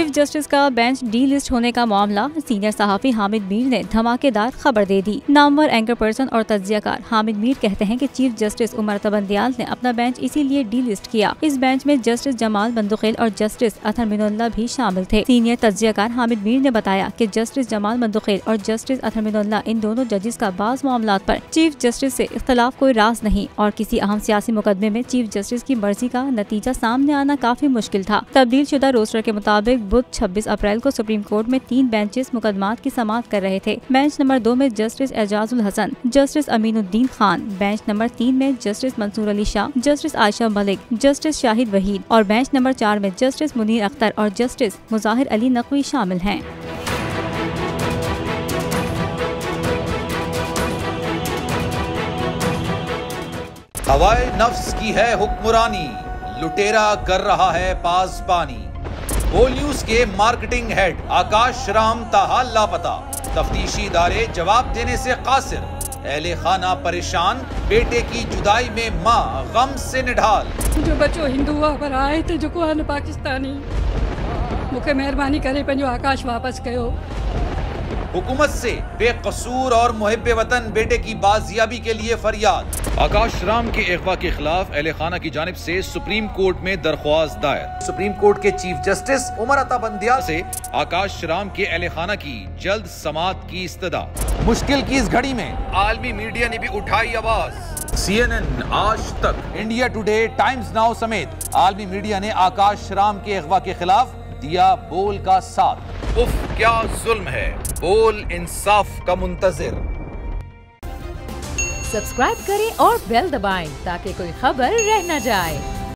Chief justice का bench D list होने का मामला, सीनियर सहाफी हामिद मीर ने धमाकेदार खबर दे दी। नामवर एंकर पर्सन और तज्जियाकार हामिद मीर कहते हैं कि चीफ जस्टिस उमर तबंदियाल ने अपना बेंच इसीलिए डी लिस्ट किया। इस बेंच में जस्टिस जमाल बंदुखेल और जस्टिस अतहर मिनुल्लाह भी शामिल थे। सीनियर तज्जियाकार हामिद मीर ने बताया कि जस्टिस जमाल बंदुखेल और जस्टिस अतहर मिनुल्लाह इन दोनों जजेस का बाज़ मामलात पर चीफ जस्टिस से इख्तलाफ कोई राज नहीं और किसी अहम सियासी मुकदमे में चीफ जस्टिस की मर्जी का नतीजा सामने आना काफी मुश्किल था। तब्दील शुदा रोस्टर के मुताबिक बुध 26 अप्रैल को सुप्रीम कोर्ट में 3 बेंचेस मुकदमात की समाअत कर रहे थे। बेंच नंबर 2 में justice Ejazul Hasan, justice Aminuddin Khan, bench number 3 में justice Mansoor Ali Shah, justice Ayesha Malik, justice Shahid Waheed और बेंच नंबर 4 में जस्टिस मुनीर अख्तर और जस्टिस मुजाहिर अली नकवी शामिल हैं। हवाए नफ्स की है हुक्मरानी, लुटेरा कर रहा है पासबानी। बोल न्यूज के मार्केटिंग हेड आकाश राम ताहा लापता, तफ्तीशी इदारे जवाब देने से कासिर। अहले खाना परेशान, बेटे की जुदाई में माँ गम से निढाल। जो बच्चो हिंदू हुआ पर आए थे जो को पाकिस्तानी, मुझे मेहरबानी करे पंहिंजो आकाश वापस कयो। हुकूमत से बेकसूर और मुहिब्बे वतन बेटे की बाजियाबी के लिए फरियाद। आकाश राम के अगवा के खिलाफ अहले खाना की जानिब से सुप्रीम कोर्ट में दरख्वास्त दायर। सुप्रीम कोर्ट के चीफ जस्टिस उमर तबंदियाल से आकाश राम के अहले खाना की जल्द समाअत की इस्तदा। मुश्किल की इस घड़ी में आलमी मीडिया ने भी उठाई आवाज। CNN, आज तक, इंडिया टुडे, टाइम्स नाउ समेत आलमी मीडिया ने आकाश राम के अगवा के खिलाफ दिया बोल का साथ। उफ क्या जुल्म है, बोल इंसाफ का मुंतजिर। सब्सक्राइब करें और बेल दबाएं ताकि कोई खबर रह न जाए।